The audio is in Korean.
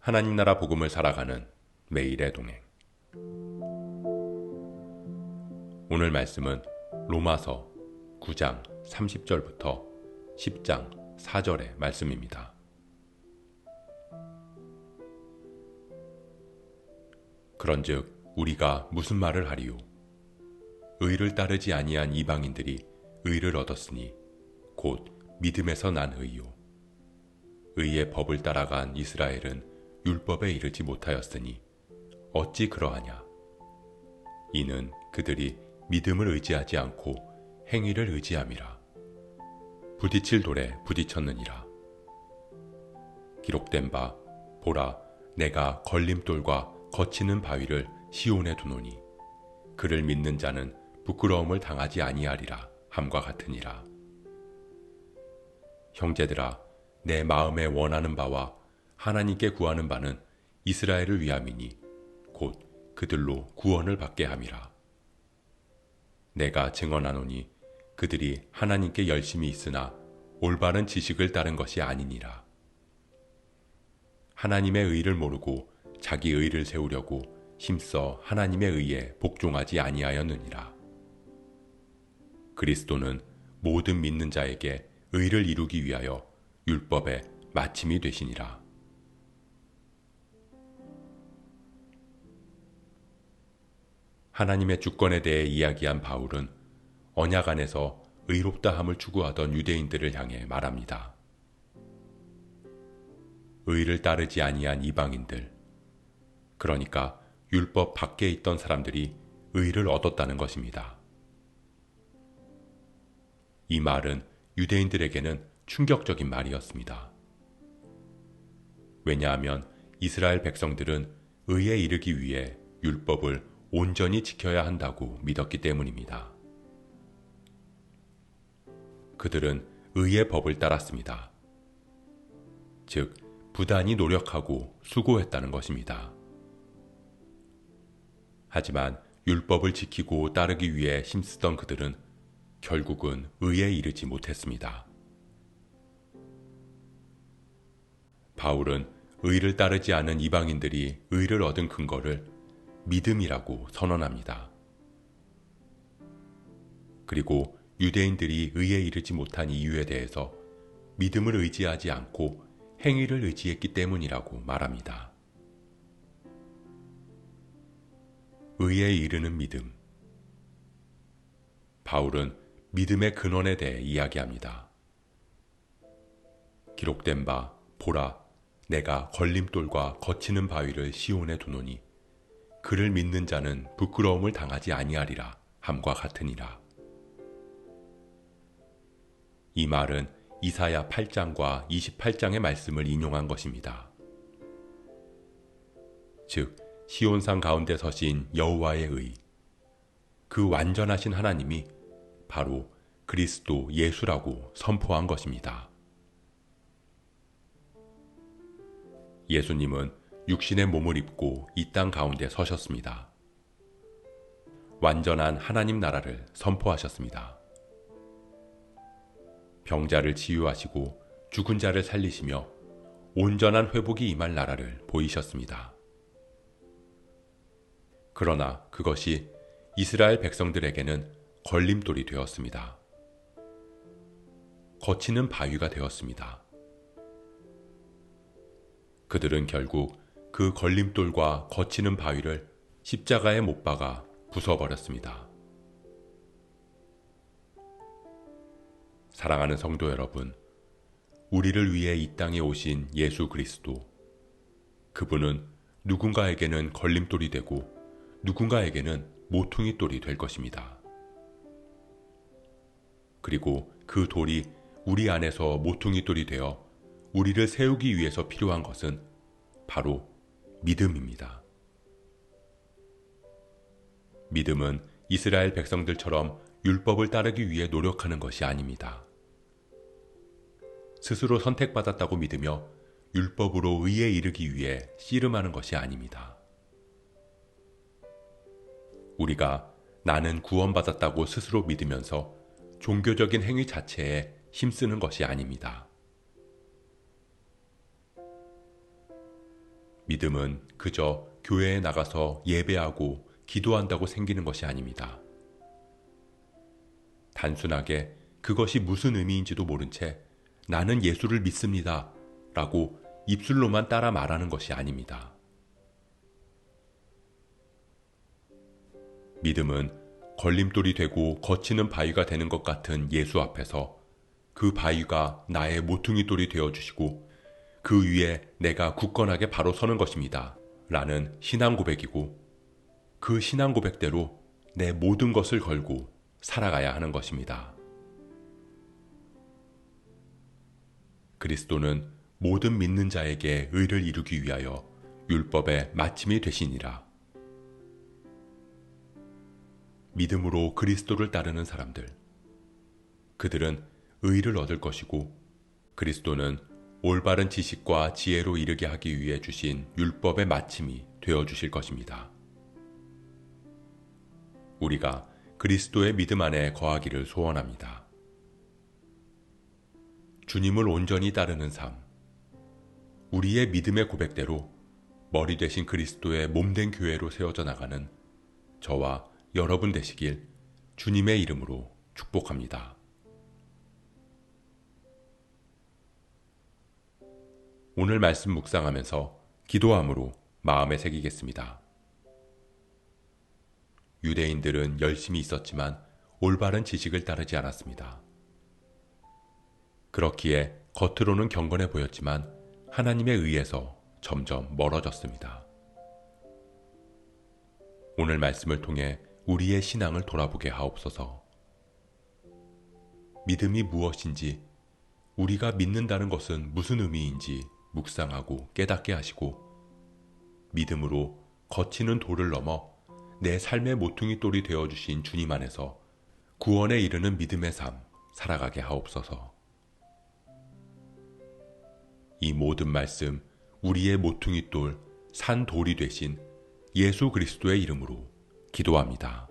하나님 나라 복음을 살아가는 매일의 동행. 오늘 말씀은 로마서 9장 30절부터 10장 4절의 말씀입니다. 그런즉 우리가 무슨 말을 하리요? 의를 따르지 아니한 이방인들이 의를 얻었으니 곧 믿음에서 난 의요. 의의 법을 따라간 이스라엘은 율법에 이르지 못하였으니 어찌 그러하냐? 이는 그들이 믿음을 의지하지 않고 행위를 의지함이라. 부딪힐 돌에 부딪혔느니라. 기록된 바 보라, 내가 걸림돌과 거치는 바위를 시온에 두노니 그를 믿는 자는 부끄러움을 당하지 아니하리라 함과 같으니라. 형제들아, 내 마음에 원하는 바와 하나님께 구하는 바는 이스라엘을 위함이니 곧 그들로 구원을 받게 함이라. 내가 증언하노니 그들이 하나님께 열심히 있으나 올바른 지식을 따른 것이 아니니라. 하나님의 의를 모르고 자기 의를 세우려고 힘써 하나님의 의에 복종하지 아니하였느니라. 그리스도는 모든 믿는 자에게 의를 이루기 위하여 율법의 마침이 되시니라. 하나님의 주권에 대해 이야기한 바울은 언약 안에서 의롭다함을 추구하던 유대인들을 향해 말합니다. 의를 따르지 아니한 이방인들, 그러니까 율법 밖에 있던 사람들이 의를 얻었다는 것입니다. 이 말은 유대인들에게는 충격적인 말이었습니다. 왜냐하면 이스라엘 백성들은 의에 이르기 위해 율법을 온전히 지켜야 한다고 믿었기 때문입니다. 그들은 의의 법을 따랐습니다. 즉, 부단히 노력하고 수고했다는 것입니다. 하지만 율법을 지키고 따르기 위해 힘쓰던 그들은 결국은 의에 이르지 못했습니다. 바울은 의를 따르지 않은 이방인들이 의를 얻은 근거를 믿음이라고 선언합니다. 그리고 유대인들이 의에 이르지 못한 이유에 대해서 믿음을 의지하지 않고 행위를 의지했기 때문이라고 말합니다. 의에 이르는 믿음. 바울은 믿음의 근원에 대해 이야기합니다. 기록된 바 보라, 내가 걸림돌과 거치는 바위를 시온에 두노니 그를 믿는 자는 부끄러움을 당하지 아니하리라 함과 같으니라. 이 말은 이사야 8장과 28장의 말씀을 인용한 것입니다. 즉, 시온산 가운데 서신 여호와의 의, 그 완전하신 하나님이 바로 그리스도 예수라고 선포한 것입니다. 예수님은 육신의 몸을 입고 이 땅 가운데 서셨습니다. 완전한 하나님 나라를 선포하셨습니다. 병자를 치유하시고 죽은 자를 살리시며 온전한 회복이 임할 나라를 보이셨습니다. 그러나 그것이 이스라엘 백성들에게는 걸림돌이 되었습니다. 거치는 바위가 되었습니다. 그들은 결국 그 걸림돌과 거치는 바위를 십자가에 못 박아 부숴버렸습니다. 사랑하는 성도 여러분, 우리를 위해 이 땅에 오신 예수 그리스도, 그분은 누군가에게는 걸림돌이 되고 누군가에게는 모퉁이 돌이 될 것입니다. 그리고 그 돌이 우리 안에서 모퉁이 돌이 되어 우리를 세우기 위해서 필요한 것은 바로 믿음입니다. 믿음은 이스라엘 백성들처럼 율법을 따르기 위해 노력하는 것이 아닙니다. 스스로 선택받았다고 믿으며 율법으로 의에 이르기 위해 씨름하는 것이 아닙니다. 우리가 나는 구원받았다고 스스로 믿으면서 종교적인 행위 자체에 힘쓰는 것이 아닙니다. 믿음은 그저 교회에 나가서 예배하고 기도한다고 생기는 것이 아닙니다. 단순하게 그것이 무슨 의미인지도 모른 채 나는 예수를 믿습니다 라고 입술로만 따라 말하는 것이 아닙니다. 믿음은 걸림돌이 되고 거치는 바위가 되는 것 같은 예수 앞에서 그 바위가 나의 모퉁이 돌이 되어주시고 그 위에 내가 굳건하게 바로 서는 것입니다 라는 신앙 고백이고, 그 신앙 고백대로 내 모든 것을 걸고 살아가야 하는 것입니다. 그리스도는 모든 믿는 자에게 의를 이루기 위하여 율법의 마침이 되시니라. 믿음으로 그리스도를 따르는 사람들, 그들은 의를 얻을 것이고 그리스도는 올바른 지식과 지혜로 이르게 하기 위해 주신 율법의 마침이 되어주실 것입니다. 우리가 그리스도의 믿음 안에 거하기를 소원합니다. 주님을 온전히 따르는 삶, 우리의 믿음의 고백대로 머리 되신 그리스도의 몸된 교회로 세워져 나가는 저와 여러분 되시길 주님의 이름으로 축복합니다. 오늘 말씀 묵상하면서 기도함으로 마음에 새기겠습니다. 유대인들은 열심히 있었지만 올바른 지식을 따르지 않았습니다. 그렇기에 겉으로는 경건해 보였지만 하나님의 의에서 점점 멀어졌습니다. 오늘 말씀을 통해 우리의 신앙을 돌아보게 하옵소서. 믿음이 무엇인지, 우리가 믿는다는 것은 무슨 의미인지 묵상하고 깨닫게 하시고, 믿음으로 거치는 돌을 넘어 내 삶의 모퉁이 돌이 되어주신 주님 안에서 구원에 이르는 믿음의 삶 살아가게 하옵소서. 이 모든 말씀 우리의 모퉁이 돌, 산 돌이 되신 예수 그리스도의 이름으로 기도합니다.